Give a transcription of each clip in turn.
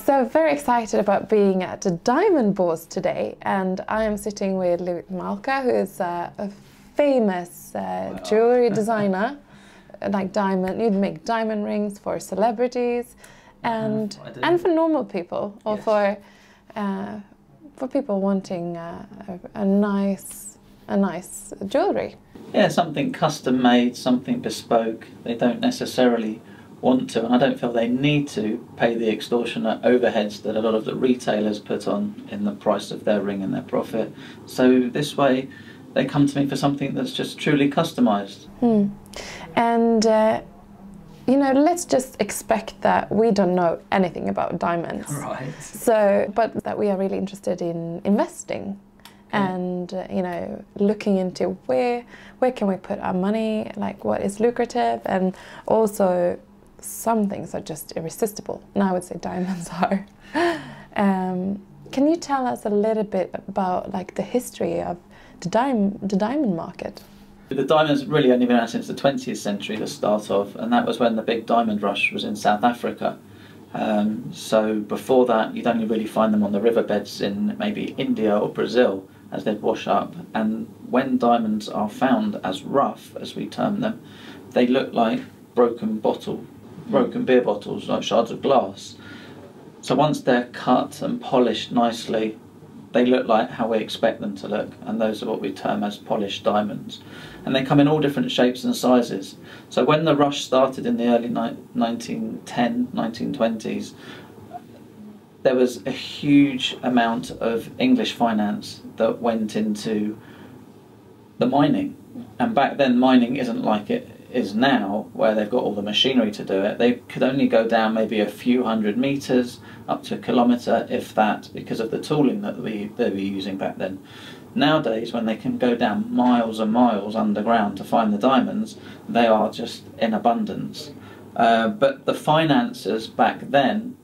So very excited about being at the Diamond Bourse today, and I am sitting with Lewis Malka, who is a famous jewelry designer. Like diamond, you'd make diamond rings for celebrities, and for normal people, or yes, for people wanting a nice jewelry. Yeah, something custom made, something bespoke. They don't necessarily want to, and I don't feel they need to, pay the extortionate overheads that a lot of the retailers put on in the price of their ring and their profit. So this way they come to me for something that's just truly customized. And you know, let's just expect that we don't know anything about diamonds. Right. So, but that we are really interested in investing. And you know, looking into where can we put our money, like what is lucrative, and also some things are just irresistible, and I would say diamonds are. Can you tell us a little bit about like the history of the diamond market? The diamond's really only been around since the 20th century to start off, and that was when the big diamond rush was in South Africa. So before that, you'd only really find them on the riverbeds in maybe India or Brazil as they'd wash up. And when diamonds are found as rough, as we term them, they look like broken beer bottles, like shards of glass. So once they're cut and polished nicely, they look like how we expect them to look, and those are what we term as polished diamonds. And they come in all different shapes and sizes. So when the rush started in the early 1920s, there was a huge amount of English finance that went into the mining. And back then mining isn't like it is now, where they've got all the machinery to do it. They could only go down maybe a few hundred meters, up to a kilometre, if that, because of the tooling that they were using back then. Nowadays, when they can go down miles and miles underground to find the diamonds, they are just in abundance. But the financiers back then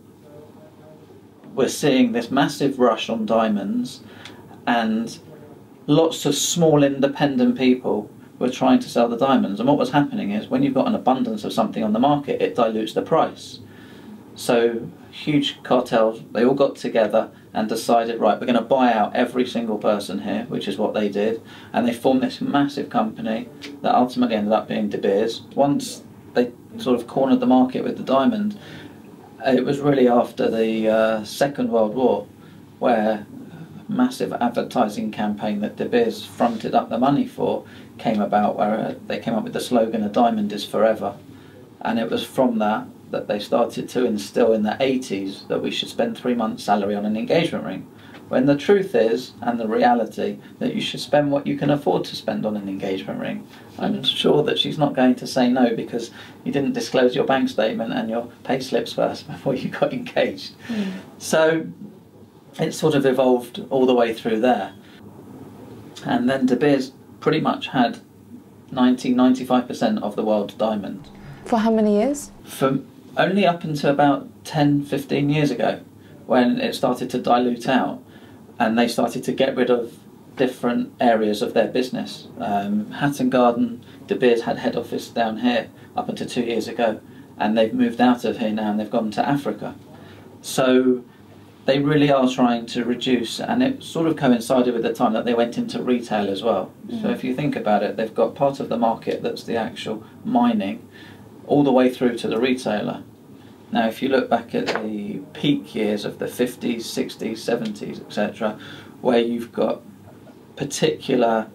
were seeing this massive rush on diamonds, and lots of small independent people were trying to sell the diamonds. And what was happening is, when you've got an abundance of something on the market, it dilutes the price. So huge cartels, they all got together and decided, right, we're going to buy out every single person here, which is what they did. And they formed this massive company that ultimately ended up being De Beers. Once they sort of cornered the market with the diamond, it was really after the Second World War, where a massive advertising campaign that De Beers fronted up the money for came about, where they came up with the slogan, "A diamond is forever." And it was from that they started to instill in the 80s that we should spend 3 months' salary on an engagement ring, when the truth is, and the reality, that you should spend what you can afford to spend on an engagement ring. I'm sure that she's not going to say no because you didn't disclose your bank statement and your pay slips first before you got engaged. So it sort of evolved all the way through there. And then De Beers pretty much had 90–95% of the world's diamond. For how many years? For only up until about 10–15 years ago, when it started to dilute out and they started to get rid of different areas of their business. Hatton Garden, De Beers had head office down here up until 2 years ago, and they've moved out of here now and they've gone to Africa. So they really are trying to reduce, and it sort of coincided with the time that they went into retail as well. So if you think about it, they've got part of the market that's the actual mining, all the way through to the retailer. Now if you look back at the peak years of the 50s, 60s, 70s, etc., where you've got particular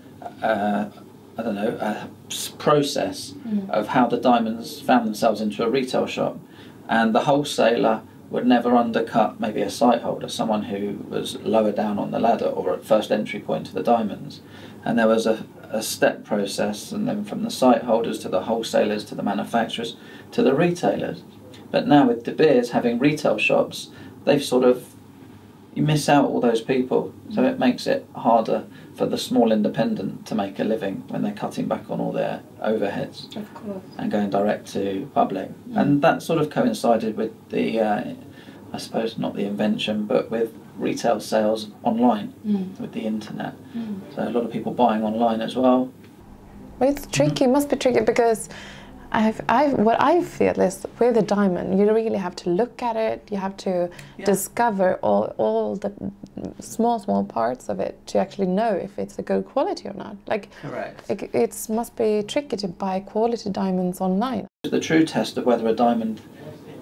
process of how the diamonds found themselves into a retail shop, and the wholesaler would never undercut maybe a site holder, someone who was lower down on the ladder or at first entry point to the diamonds. And there was a step process, and then from the site holders to the wholesalers to the manufacturers to the retailers. But now with De Beers having retail shops, they've sort of, you miss out all those people, so it makes it harder for the small independent to make a living when they're cutting back on all their overheads. Of course. And going direct to public. And that sort of coincided with the, I suppose not the invention, but with retail sales online, with the internet. So a lot of people buying online as well. But it's tricky, it must be tricky, because what I feel is with a diamond, you really have to look at it. You have to discover all the small parts of it to actually know if it's a good quality or not. Like, correct. It must be tricky to buy quality diamonds online. The true test of whether a diamond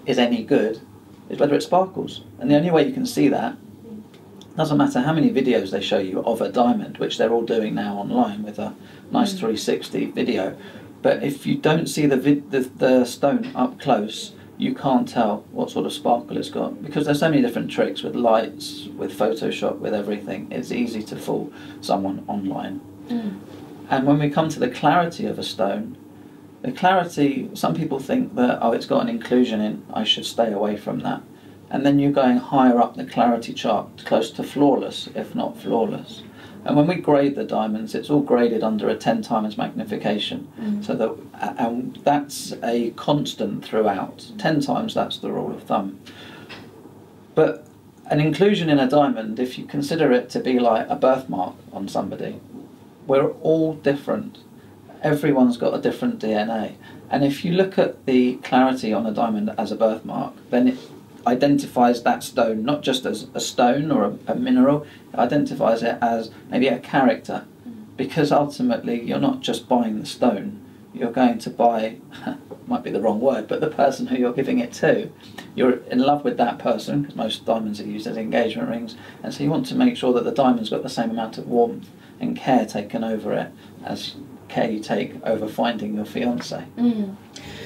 is any good is whether it sparkles, and the only way you can see that, doesn't matter how many videos they show you of a diamond, which they're all doing now online with a nice 360 video. But if you don't see the stone up close, you can't tell what sort of sparkle it's got, because there's so many different tricks with lights, with Photoshop, with everything. It's easy to fool someone online. And when we come to the clarity of a stone, the clarity, some people think that, oh, it's got an inclusion in, I should stay away from that. And then you're going higher up the clarity chart, close to flawless, if not flawless. And when we grade the diamonds, it's all graded under a 10 times magnification. So that, and that's a constant throughout. 10 times, that's the rule of thumb. But an inclusion in a diamond, if you consider it to be like a birthmark on somebody, we're all different. Everyone's got a different DNA. And if you look at the clarity on a diamond as a birthmark, then it identifies that stone not just as a stone or a mineral, it identifies it as maybe a character, because ultimately you're not just buying the stone, you're going to buy, might be the wrong word, but the person who you're giving it to. You're in love with that person, because most diamonds are used as engagement rings, and so you want to make sure that the diamond's got the same amount of warmth and care taken over it as care you take over finding your fiance.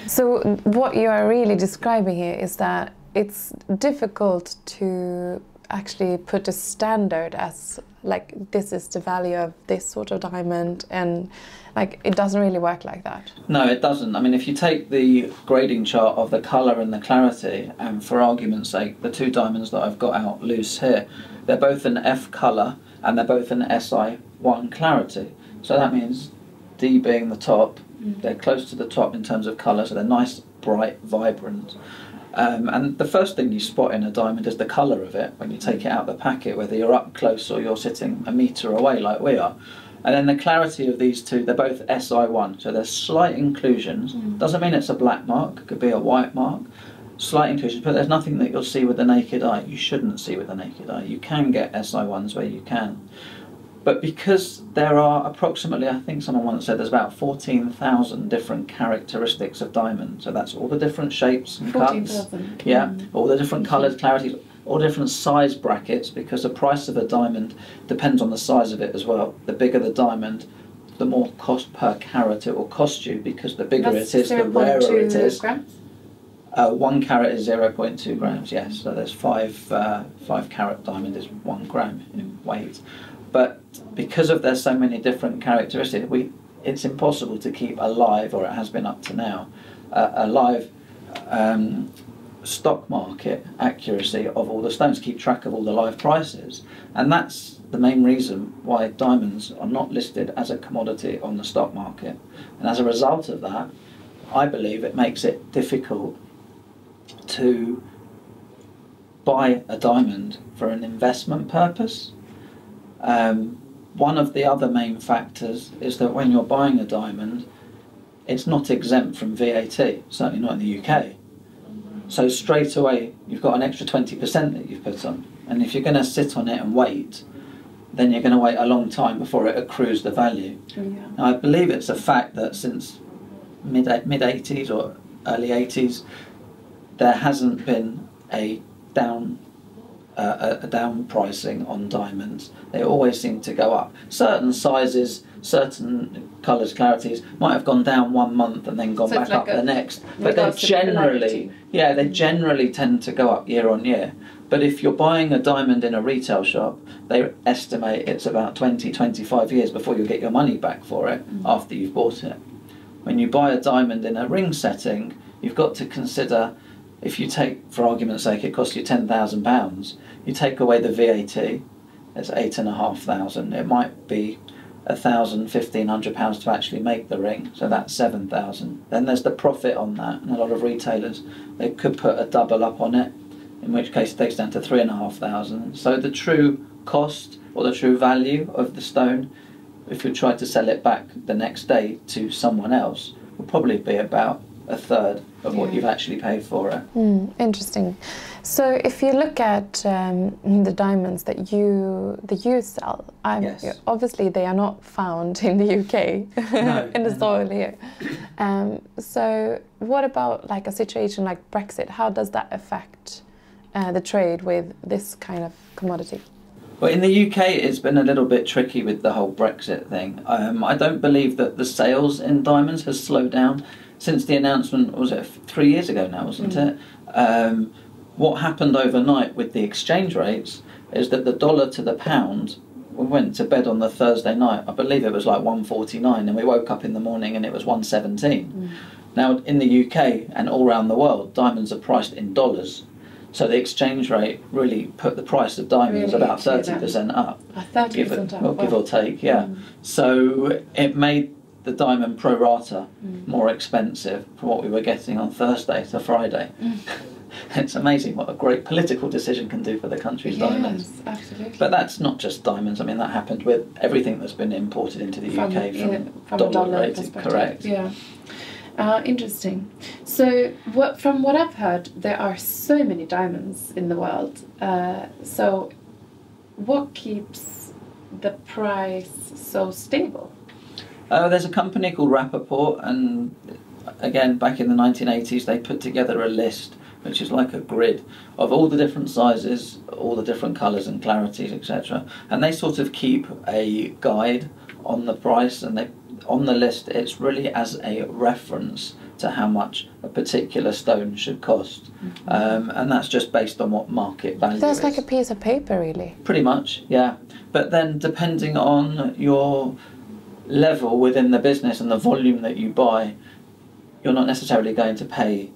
So what you are really describing here is that it's difficult to actually put a standard as like, this is the value of this sort of diamond, and like, it doesn't really work like that. No, it doesn't. I mean, if you take the grading chart of the colour and the clarity, and for argument's sake, the two diamonds that I've got out loose here, they're both an F colour and they're both an SI1 clarity. So that means D being the top, they're close to the top in terms of colour, so they're nice, bright, vibrant. And the first thing you spot in a diamond is the colour of it when you take it out of the packet, whether you're up close or you're sitting a metre away like we are. And then the clarity of these two, they're both SI1, so there's slight inclusions. Doesn't mean it's a black mark, it could be a white mark. Slight inclusions, but there's nothing that you'll see with the naked eye. You shouldn't see with the naked eye. You can get SI1s where you can. But because there are approximately, I think someone once said, there's about 14,000 different characteristics of diamond. So that's all the different shapes and cuts. Yeah, all the different colours, clarities, all different size brackets, because the price of a diamond depends on the size of it as well. The bigger the diamond, the more cost per carat it will cost you, because the bigger it is, the rarer it is. Grams? 1 carat is 0.2 grams, yes. So there's 5 carat diamond is 1 gram in weight. But because of there's so many different characteristics, it's impossible to keep alive, or it has been up to now, a live stock market accuracy of all the stones, keep track of all the live prices. And that's the main reason why diamonds are not listed as a commodity on the stock market. And as a result of that, I believe it makes it difficult to buy a diamond for an investment purpose. One of the other main factors is that when you're buying a diamond, it's not exempt from VAT, certainly not in the UK. So straight away, you've got an extra 20% that you've put on. And if you're going to sit on it and wait, then you're going to wait a long time before it accrues the value. Now, I believe it's a fact that since mid-80s or early 80s, there hasn't been a down pricing on diamonds. They always seem to go up. Certain sizes, certain colours, clarities might have gone down 1 month and then gone back up the next. But they generally, they generally tend to go up year on year. But if you're buying a diamond in a retail shop, they estimate it's about 20-25 years before you get your money back for it after you've bought it. When you buy a diamond in a ring setting, you've got to consider, if you take, for argument's sake, it costs you £10,000, you take away the VAT, it's £8,500. It might be £1,000, £1,500 to actually make the ring, so that's £7,000. Then there's the profit on that, and a lot of retailers, they could put a double up on it, in which case it takes down to £3,500. So the true cost, or the true value of the stone, if you tried to sell it back the next day to someone else, will probably be about a third of what you've actually paid for it. Interesting. So if you look at the diamonds that you sell, Yes. obviously they are not found in the UK, No, in the they're soil not. here. So what about like a situation like Brexit? How does that affect the trade with this kind of commodity? Well, in the UK, it's been a little bit tricky with the whole Brexit thing. I don't believe that the sales in diamonds has slowed down since the announcement. Was it 3 years ago now, wasn't it? What happened overnight with the exchange rates is that the dollar to the pound, we went to bed on the Thursday night, I believe it was like 149, and we woke up in the morning and it was 117. Now, in the UK and all around the world, diamonds are priced in dollars. So the exchange rate really put the price of diamonds Really? about 30% up. 30% up? Well, give or take, yeah. So it made the diamond pro rata more expensive for what we were getting on Thursday to Friday. It's amazing what a great political decision can do for the country's diamonds. Yes, absolutely. But that's not just diamonds. I mean, that happened with everything that's been imported into the UK from a dollar rated, perspective. correct. Yeah. Interesting. So, from what I've heard, there are so many diamonds in the world. So, what keeps the price so stable? There's a company called Rappaport, and again, back in the 1980s, they put together a list, which is like a grid of all the different sizes, all the different colours and clarities, etc. And they sort of keep a guide on the price, and they on the list, it's really as a reference to how much a particular stone should cost. And that's just based on what market value That's is. like a piece of paper, really. Pretty much, yeah. But then depending on your level within the business and the volume that you buy, you're not necessarily going to pay,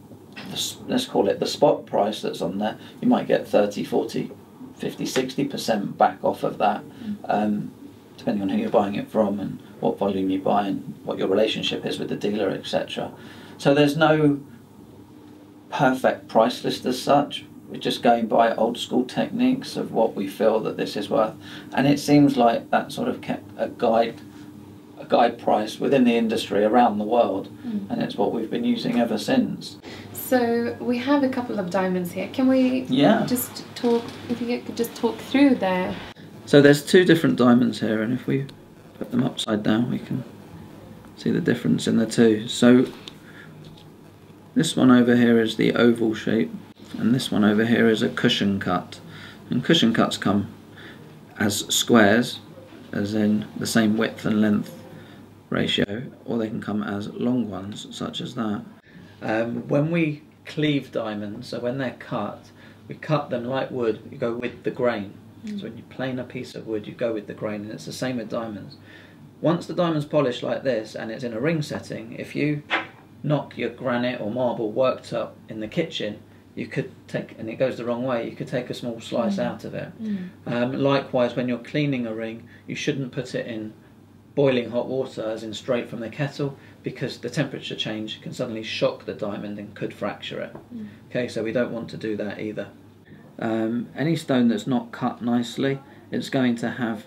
let's call it the spot price that's on there. You might get 30, 40, 50, 60% back off of that, depending on who you're buying it from and what volume you buy and what your relationship is with the dealer, etc. So there's no perfect price list as such. We're just going by old school techniques of what we feel that this is worth, and it seems like that sort of kept a guide price within the industry around the world, and it's what we've been using ever since. So we have a couple of diamonds here. Can we just talk? If you could just talk through there. So there's two different diamonds here, and if we put them upside down, we can see the difference in the two. So this one over here is the oval shape, and this one over here is a cushion cut. And cushion cuts come as squares, as in the same width and length ratio, or they can come as long ones, such as that. When we cleave diamonds, so when they're cut, we cut them like wood. You go with the grain. So when you plane a piece of wood, you go with the grain, and it's the same with diamonds. Once the diamond's polished like this and it's in a ring setting, if you knock your granite or marble worktop in the kitchen, you could take, and it goes the wrong way, you could take a small slice out of it. Likewise, when you're cleaning a ring, you shouldn't put it in boiling hot water, as in straight from the kettle, because the temperature change can suddenly shock the diamond and could fracture it. Okay, so we don't want to do that either. Any stone that's not cut nicely, it's going to have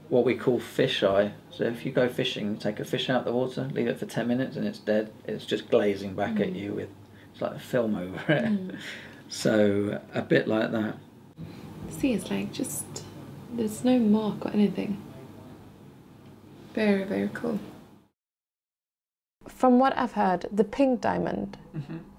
what we call fish eye. So if you go fishing and take a fish out of the water, leave it for 10 minutes and it's dead, it's just glazing back at you with, it's like a film over it. So a bit like that. See, it's like just, there's no mark or anything. Very, very cool. From what I've heard, the pink diamond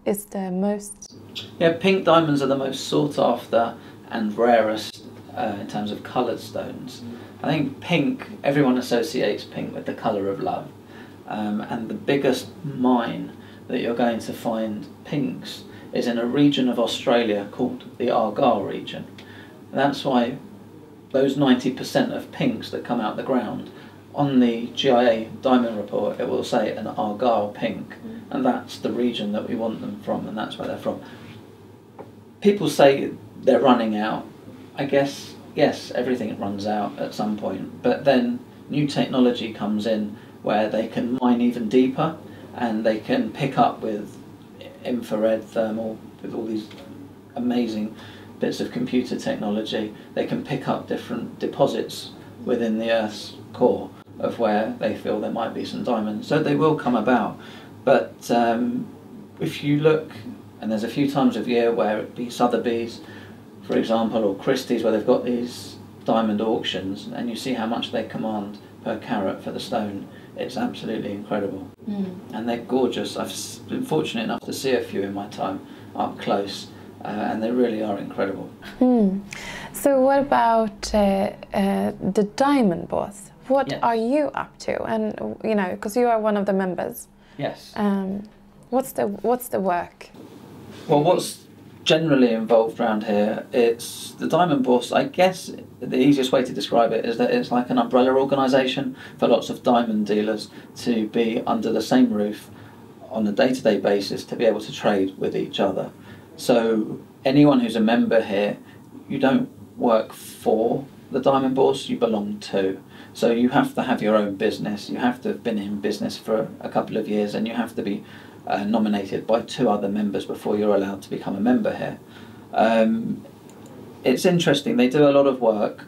is the most... Yeah, pink diamonds are the most sought after and rarest in terms of coloured stones. I think pink, everyone associates pink with the colour of love. And the biggest mine that you're going to find pinks is in a region of Australia called the Argyle region. And that's why those 90% of pinks that come out the ground, on the GIA diamond report it will say an Argyle pink, and that's the region that we want them from, and that's where they're from. People say they're running out. I guess, yes, everything runs out at some point, but then new technology comes in where they can mine even deeper, and they can pick up with infrared thermal, with all these amazing bits of computer technology. They can pick up different deposits within the Earth's core of where they feel there might be some diamonds. So they will come about, but if you look, and there's a few times of year where it be Sotheby's, for example, or Christie's, where they've got these diamond auctions, and you see how much they command per carat for the stone. It's absolutely incredible. And they're gorgeous. I've been fortunate enough to see a few in my time up close, and they really are incredible. So what about the Diamond Bourse? What Yes. are you up to? And you know, because you are one of the members. Yes. What's the work? Well, what's generally involved around here, it's the Diamond Bourse. I guess the easiest way to describe it is that it's like an umbrella organisation for lots of diamond dealers to be under the same roof on a day-to-day basis to be able to trade with each other. So anyone who's a member here, you don't work for the Diamond Bourse, you belong to. So you have to have your own business, you have to have been in business for a couple of years, and you have to be nominated by 2 other members before you're allowed to become a member here. It's interesting, they do a lot of work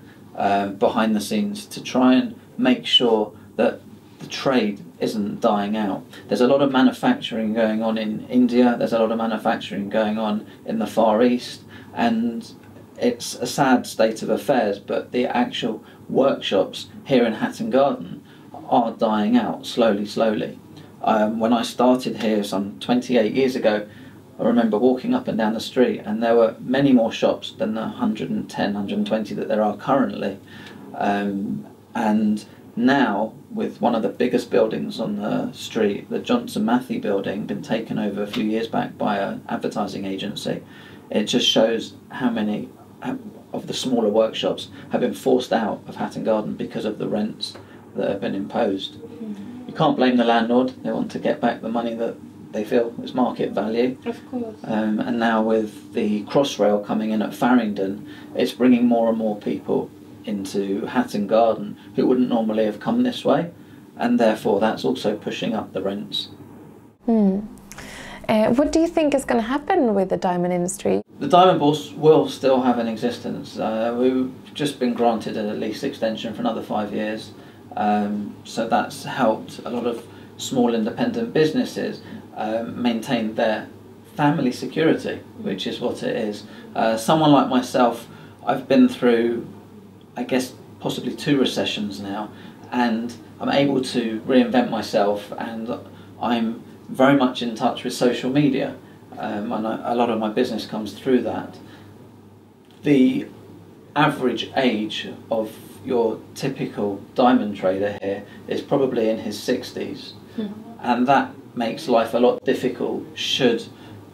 behind the scenes to try and make sure that the trade isn't dying out. There's a lot of manufacturing going on in India, there's a lot of manufacturing going on in the Far East, and it's a sad state of affairs, but the actual workshops here in Hatton Garden are dying out slowly. When I started here some 28 years ago, I remember walking up and down the street, and there were many more shops than the 110, 120 that there are currently. And now, with one of the biggest buildings on the street, the Johnson Matthey building, been taken over a few years back by an advertising agency, it just shows how many of the smaller workshops have been forced out of Hatton Garden because of the rents that have been imposed. You can't blame the landlord, they want to get back the money that they feel is market value. Of course. And now with the Crossrail coming in at Farringdon, it's bringing more and more people into Hatton Garden who wouldn't normally have come this way, and therefore that's also pushing up the rents. What do you think is going to happen with the diamond industry? The Diamond Bourse will still have an existence. We've just been granted a lease extension for another 5 years, so that's helped a lot of small independent businesses maintain their family security, which is what it is. Someone like myself, I've been through, I guess, possibly 2 recessions now, and I'm able to reinvent myself, and I'm very much in touch with social media, and a lot of my business comes through that. The average age of your typical diamond trader here is probably in his 60s, and that makes life a lot difficult should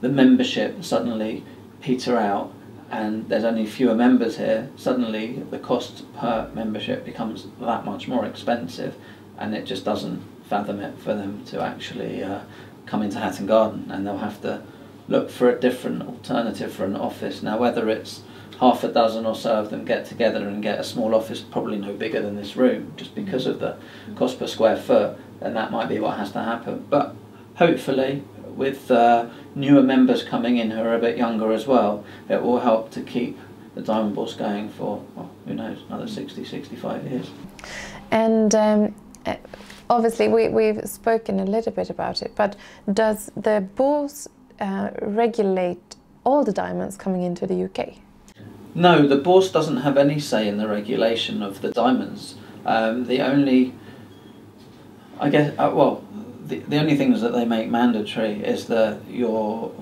the membership suddenly peter out and there's only fewer members here. Suddenly the cost per membership becomes that much more expensive, and it just doesn't fathom it for them to actually come into Hatton Garden, and they'll have to look for a different alternative for an office. Now, whether it's half a dozen or so of them get together and get a small office probably no bigger than this room just because of the cost per square foot, then that might be what has to happen. But hopefully with newer members coming in who are a bit younger as well, it will help to keep the Diamond Bourse going for, well, who knows, another 60, 65 years. And obviously we've spoken a little bit about it, but does the Bourse regulate all the diamonds coming into the UK? No, the Bourse doesn't have any say in the regulation of the diamonds. The only, I guess, the only things that they make mandatory is that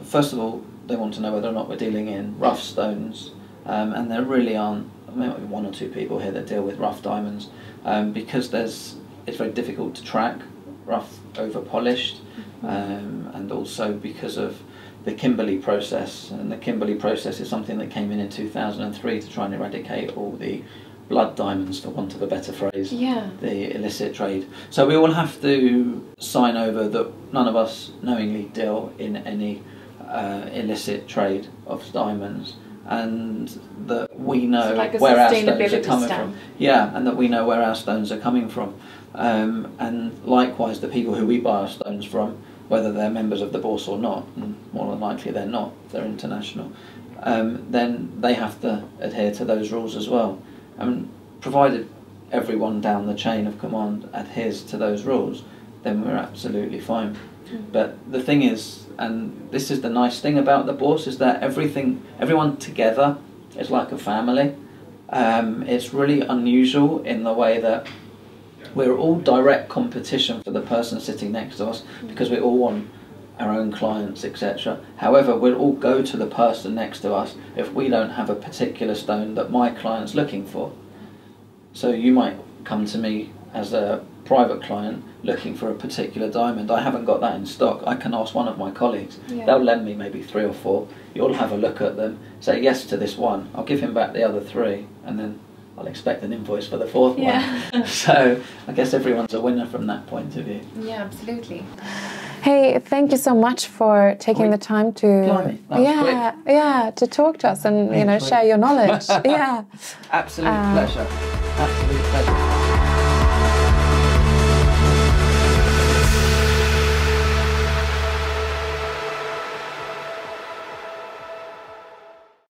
first of all, they want to know whether or not we're dealing in rough stones, and there really aren't, maybe 1 or 2 people here that deal with rough diamonds, because it's very difficult to track rough over polished, and also because of the Kimberley process, and the Kimberley process is something that came in 2003 to try and eradicate all the blood diamonds, for want of a better phrase, the illicit trade. So we all have to sign over that none of us knowingly deal in any illicit trade of diamonds, and that we know where our stones are coming from. Yeah, and that we know where our stones are coming from. And likewise, the people who we buy our stones from, whether they're members of the Bourse or not, and more than likely they're not, they're international, then they have to adhere to those rules as well. And provided everyone down the chain of command adheres to those rules, then we're absolutely fine. But the thing is, and this is the nice thing about the bourse, is that everyone together is like a family. It's really unusual in the way that we're all direct competition for the person sitting next to us, because we all want our own clients, etc. However, we'll all go to the person next to us if we don't have a particular stone that my client's looking for. So you might come to me as a private client looking for a particular diamond. I haven't got that in stock. I can ask one of my colleagues. Yeah. They'll lend me maybe 3 or 4. You'll have a look at them, say yes to this one. I'll give him back the other 3, and then I'll expect an invoice for the 4th one. So I guess everyone's a winner from that point of view. Yeah, absolutely. Hey, thank you so much for taking the time to to talk to us and share your knowledge. Absolute pleasure. Absolute pleasure.